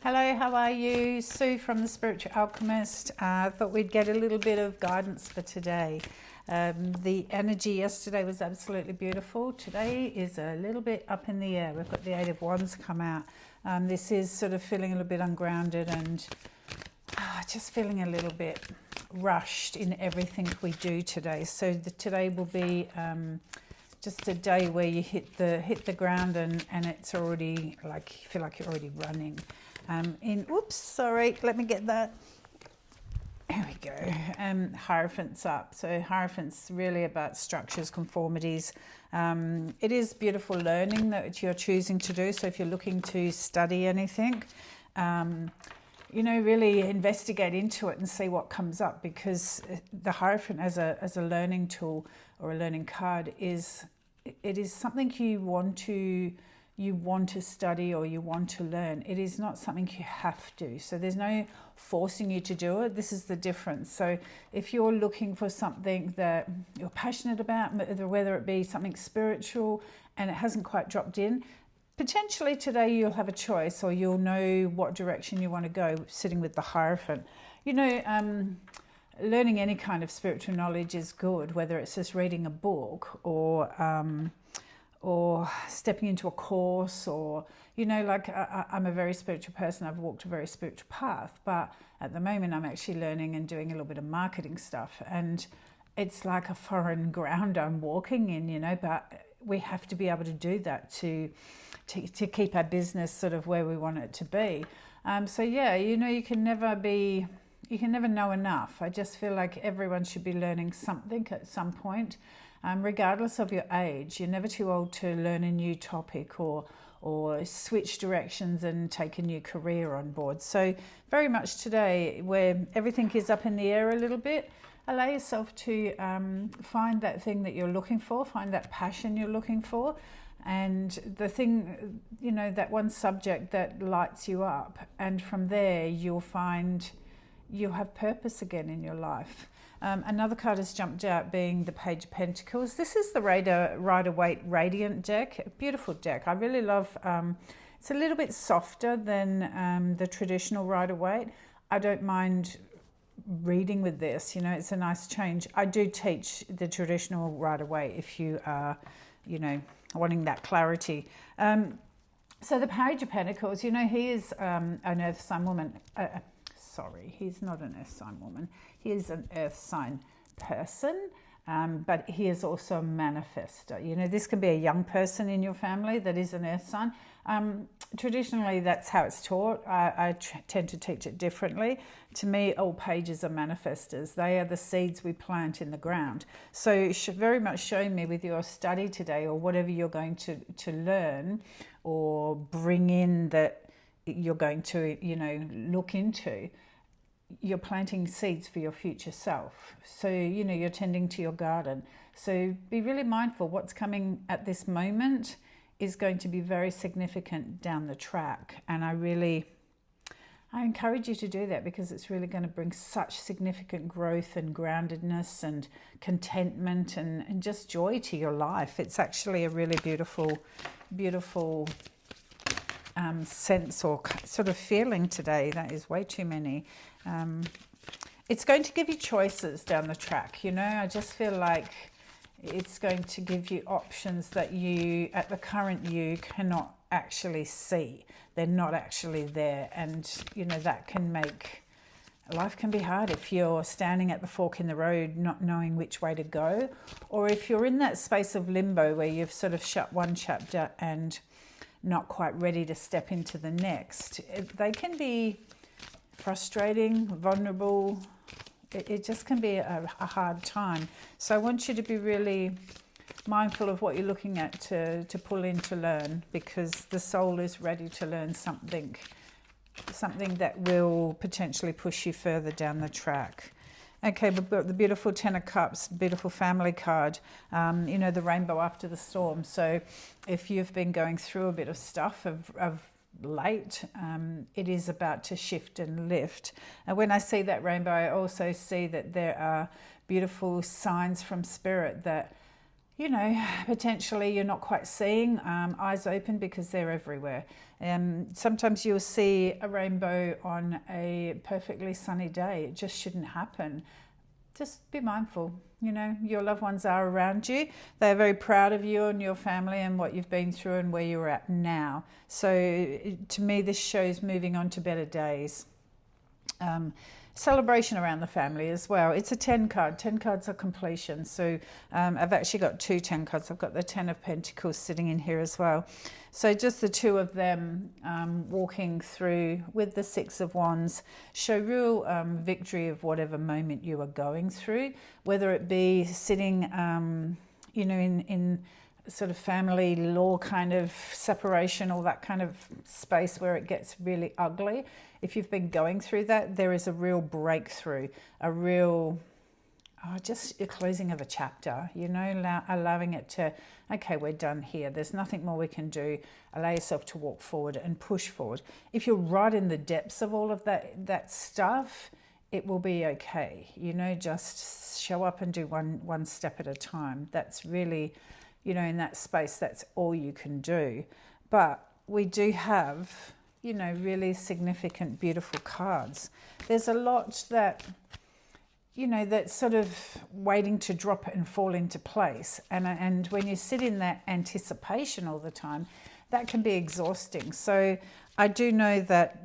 Hello, how are you? Sue from The Spiritual Alchemist. Thought we'd get a little bit of guidance for today. The energy yesterday was absolutely beautiful. Today is a little bit up in the air. We've got the Eight of Wands come out. This is sort of feeling a little bit ungrounded and just feeling a little bit rushed in everything we do today. So today will be just a day where you hit the ground and it's already like you feel like you're already running. Oops, sorry, let me get that. There we go. Hierophant's up. So Hierophant's really about structures, conformities. It is beautiful learning that you're choosing to do. So if you're looking to study anything, really investigate into it and see what comes up, because the Hierophant as a learning tool or a learning card is something you want to study or you want to learn. It is not something you have to. So there's no forcing you to do it. This is the difference. So if you're looking for something that you're passionate about, whether it be something spiritual and it hasn't quite dropped in, potentially today you'll have a choice, or you'll know what direction you want to go sitting with the Hierophant. Learning any kind of spiritual knowledge is good, whether it's just reading a book or stepping into a course, or I'm a very spiritual person. I've walked a very spiritual path, but at the moment I'm actually learning and doing a little bit of marketing stuff, and it's like a foreign ground I'm walking in, but we have to be able to do that to keep our business sort of where we want it to be. You can never know enough. I just feel like everyone should be learning something at some point. Regardless of your age, you're never too old to learn a new topic or switch directions and take a new career on board. So very much today, where everything is up in the air a little bit, allow yourself to find that thing that you're looking for, find that passion you're looking for, and the thing, that one subject that lights you up. And from there, you'll find you'll have purpose again in your life. Another card has jumped out, being the Page of Pentacles. This is the Rider-Waite Radiant deck. A beautiful deck. I really love. It's a little bit softer than the traditional Rider-Waite. I don't mind reading with this. It's a nice change. I do teach the traditional Rider-Waite if you are, wanting that clarity. So the Page of Pentacles. He is an Earth Sign woman. He's not an Earth Sign woman. He is an Earth Sign person, but he is also a manifester. This can be a young person in your family that is an Earth Sign. Traditionally, that's how it's taught. I tend to teach it differently. To me, all pages are manifestors. They are the seeds we plant in the ground. So very much showing me with your study today, or whatever you're going to learn or bring in that you're going to, look into, you're planting seeds for your future self. So, you're tending to your garden. So be really mindful. What's coming at this moment is going to be very significant down the track. And I encourage you to do that, because it's really going to bring such significant growth and groundedness and contentment and just joy to your life. It's actually a really beautiful sense or sort of feeling today. That is way too many. It's going to give you choices down the track. I just feel like it's going to give you options that you, at the current you, cannot actually see. They're not actually there. And, that can make life can be hard if you're standing at the fork in the road, not knowing which way to go, or if you're in that space of limbo where you've sort of shut one chapter and not quite ready to step into the next. They can be frustrating, vulnerable. It just can be a hard time. So I want you to be really mindful of what you're looking at to pull in to learn, because the soul is ready to learn something that will potentially push you further down the track. Okay, we've got the beautiful Ten of Cups, beautiful family card, the rainbow after the storm. So if you've been going through a bit of stuff of late, it is about to shift and lift. And when I see that rainbow, I also see that there are beautiful signs from Spirit that potentially you're not quite seeing, eyes open, because they're everywhere. Sometimes you'll see a rainbow on a perfectly sunny day. It just shouldn't happen. Just be mindful. Your loved ones are around you. They're very proud of you and your family and what you've been through and where you're at now. So to me, this shows moving on to better days. Celebration around the family as well. It's a 10 card. 10 cards are completion. So I've actually got 2 10 cards. I've got the 10 of Pentacles sitting in here as well. So just the 2 of them walking through with the 6 of Wands show real victory of whatever moment you are going through, whether it be sitting, in sort of family law kind of separation, or that kind of space where it gets really ugly. If you've been going through that, there is a real breakthrough, a real, just a closing of a chapter, allowing it to, okay, we're done here. There's nothing more we can do. Allow yourself to walk forward and push forward. If you're right in the depths of all of that stuff, it will be okay. Just show up and do one step at a time. That's really, in that space, that's all you can do. But we do have, really significant, beautiful cards. There's a lot that, that's sort of waiting to drop and fall into place. And when you sit in that anticipation all the time, that can be exhausting. So I do know that,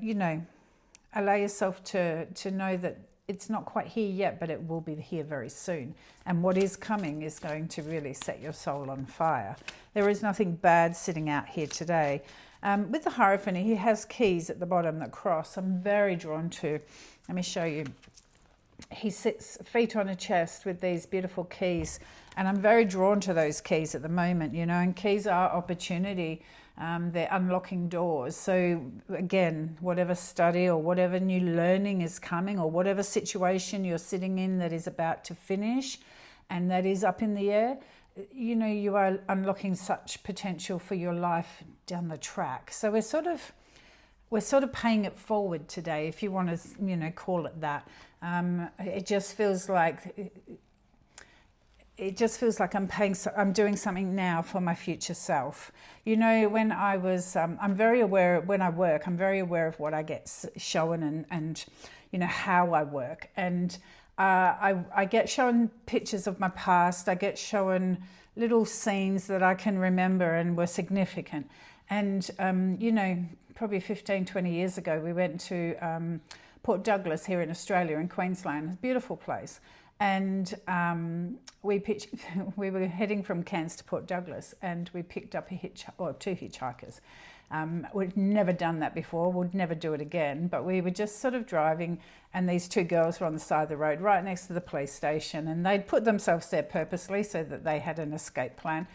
allow yourself to know that it's not quite here yet, but it will be here very soon. And what is coming is going to really set your soul on fire. There is nothing bad sitting out here today. With the Hierophant, he has keys at the bottom that cross. I'm very drawn to, let me show you. He sits feet on a chest with these beautiful keys. And I'm very drawn to those keys at the moment, and keys are opportunity. They're unlocking doors. So again, whatever study or whatever new learning is coming, or whatever situation you're sitting in that is about to finish and that is up in the air, you are unlocking such potential for your life down the track. So we're sort of paying it forward today, if you want to, call it that. It just feels like I'm doing something now for my future self. When I was, I'm very aware when I work. I'm very aware of what I get shown and how I work. And I get shown pictures of my past. I get shown little scenes that I can remember and were significant. And, probably 15, 20 years ago, we went to Port Douglas here in Australia, in Queensland. It's a beautiful place. And we were heading from Cairns to Port Douglas, and we picked up 2 hitchhikers. We'd never done that before, would never do it again, but we were just sort of driving, and these 2 girls were on the side of the road right next to the police station, and they'd put themselves there purposely so that they had an escape plan.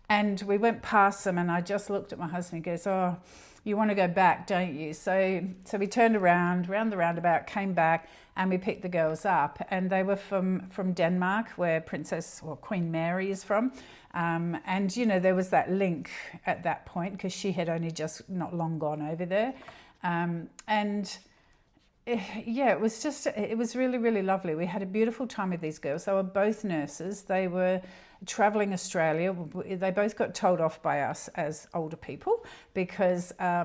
And we went past them, and I just looked at my husband and goes, "Oh, you want to go back, don't you?" So we turned round the roundabout, came back, and we picked the girls up. And they were from Denmark, where Queen Mary is from. And, there was that link at that point, because she had only just not long gone over there. It was really, really lovely. We had a beautiful time with these girls. They were both nurses. They were traveling Australia. They both got told off by us as older people because, as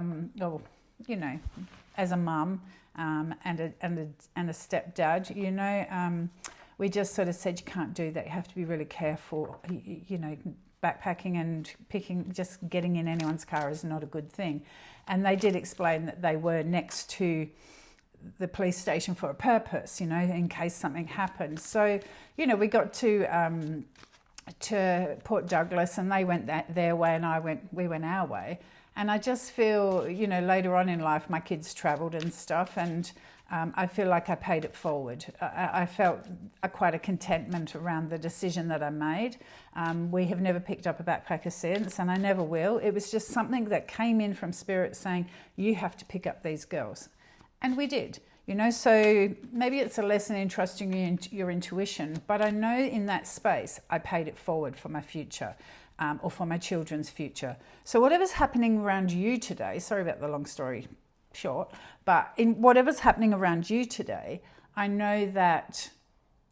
a mum and a stepdad, we just sort of said, you can't do that. You have to be really careful. Backpacking and just getting in anyone's car is not a good thing. And they did explain that they were next to the police station for a purpose, in case something happened. So, we got to Port Douglas, and they went their way and we went our way. And I just feel, later on in life, my kids travelled and stuff, and I feel like I paid it forward. I felt quite a contentment around the decision that I made. We have never picked up a backpacker since, and I never will. It was just something that came in from Spirit saying, you have to pick up these girls. And we did, so maybe it's a lesson in trusting your intuition, but I know in that space, I paid it forward for my future. Or for my children's future. So whatever's happening around you today, sorry about the long story short, but in whatever's happening around you today, I know that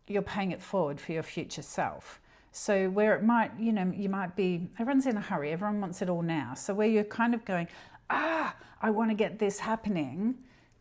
you're paying it forward for your future self. So where it might, you know, you might be, everyone's in a hurry, everyone wants it all now. So where you're kind of going, I want to get this happening,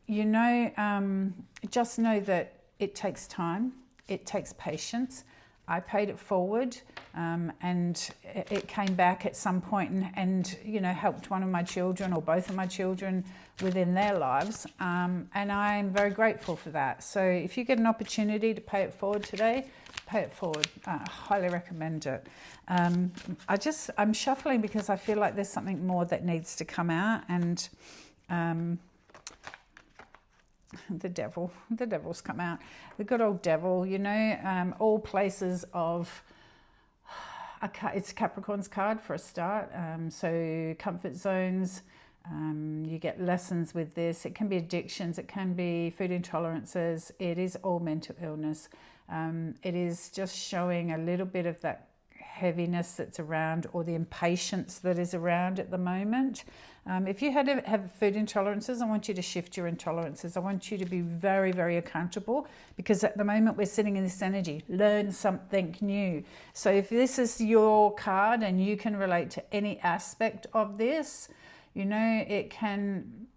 you know, just know that it takes time, it takes patience. I paid it forward, and it came back at some point and you know, helped one of my children or both of my children within their lives. And I'm very grateful for that. So if you get an opportunity to pay it forward today, pay it forward. I highly recommend it. I'm shuffling because I feel like there's something more that needs to come out, and the devil's come out. The good old devil, you know, all places of, it's Capricorn's card for a start. So comfort zones, you get lessons with this. It can be addictions, it can be food intolerances. It is all mental illness. It is just showing a little bit of that heaviness that's around, or the impatience that is around at the moment. If you have food intolerances, I want you to shift your intolerances. I want you to be very, very accountable, because at the moment we're sitting in this energy. Learn something new. So if this is your card and you can relate to any aspect of this, you know, it can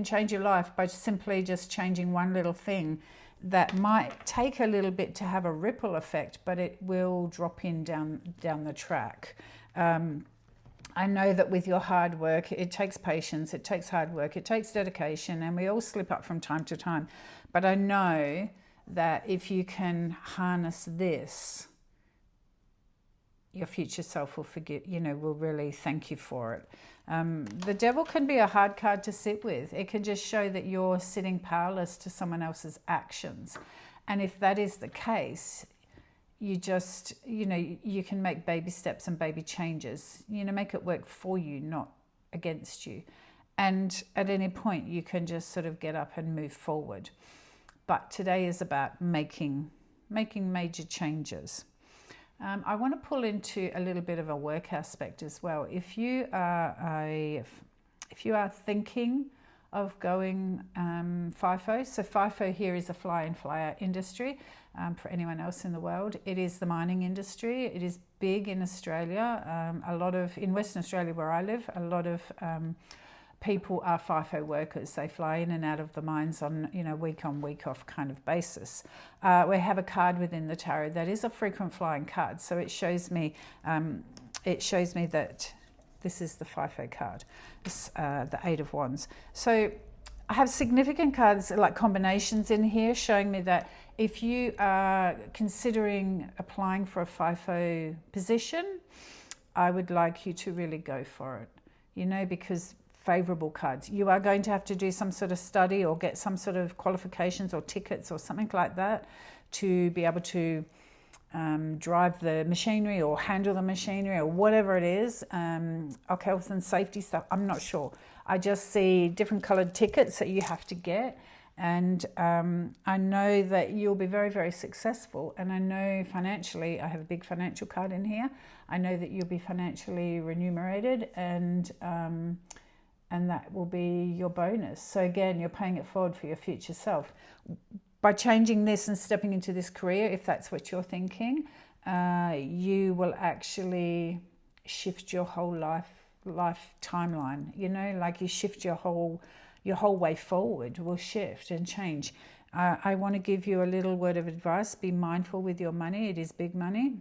change your life by simply just changing one little thing. That might take a little bit to have a ripple effect, but it will drop in down the track. I know that with your hard work, it takes patience, it takes hard work, it takes dedication, and we all slip up from time to time. But I know that if you can harness this, your future self will will really thank you for it. The devil can be a hard card to sit with. It can just show that you're sitting powerless to someone else's actions. And if that is the case, you can make baby steps and baby changes. Make it work for you, not against you. And at any point, you can just sort of get up and move forward. But today is about making major changes. I want to pull into a little bit of a work aspect as well. If you are thinking of going FIFO, so FIFO here is a fly-in fly-out industry. For anyone else in the world, it is the mining industry. It is big in Australia. In Western Australia where I live, a lot of people are FIFO workers. They fly in and out of the mines on week on, week off kind of basis. We have a card within the tarot that is a frequent flying card. So it shows me that this is the FIFO card, the Eight of Wands. So I have significant cards like combinations in here showing me that if you are considering applying for a FIFO position, I would like you to really go for it, because favourable cards. You are going to have to do some sort of study or get some sort of qualifications or tickets or something like that to be able to drive the machinery or handle the machinery or whatever it is. Health and safety stuff, I'm not sure. I just see different coloured tickets that you have to get. And I know that you'll be very, very successful. And I know financially, I have a big financial card in here. I know that you'll be financially remunerated, and that will be your bonus. So again, you're paying it forward for your future self. By changing this and stepping into this career, if that's what you're thinking, you will actually shift your whole life timeline. Like you shift your whole way forward will shift and change. I want to give you a little word of advice. Be mindful with your money. It is big money.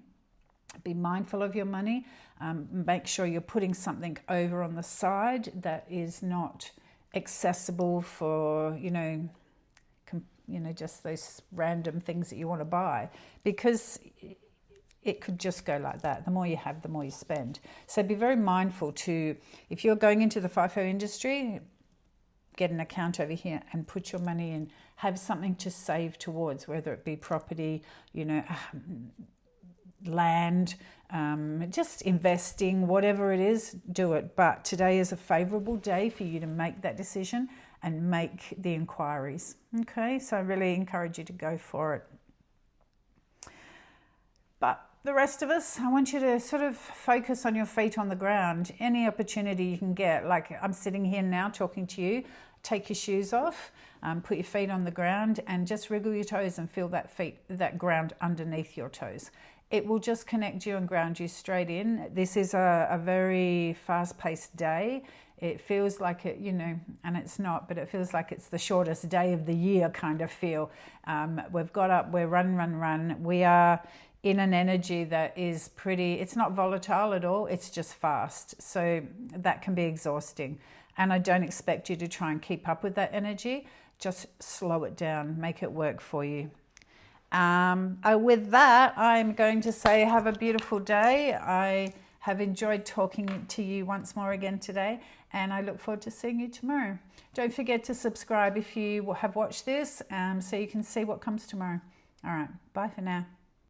Be mindful of your money. Make sure you're putting something over on the side that is not accessible for, just those random things that you want to buy, because it could just go like that. The more you have, the more you spend. So be very mindful if you're going into the FIFO industry, get an account over here and put your money in. Have something to save towards, whether it be property, land, just investing, whatever it is, do it. But today is a favourable day for you to make that decision and make the inquiries. Okay, so I really encourage you to go for it. But the rest of us, I want you to sort of focus on your feet on the ground. Any opportunity you can get, like I'm sitting here now talking to you, take your shoes off, put your feet on the ground and just wriggle your toes and feel that ground underneath your toes. it will just connect you and ground you straight in. This is a very fast-paced day. It feels like it, you know, and it's not, but it feels like it's the shortest day of the year kind of feel. We've got up, we're run. We are in an energy that is pretty, it's not volatile at all, it's just fast. So that can be exhausting. And I don't expect you to try and keep up with that energy. Just slow it down, make it work for you. With that, I'm going to say have a beautiful day. I have enjoyed talking to you once more again today, and I look forward to seeing you tomorrow. Don't forget to subscribe if you have watched this, so you can see what comes tomorrow. All right, bye for now.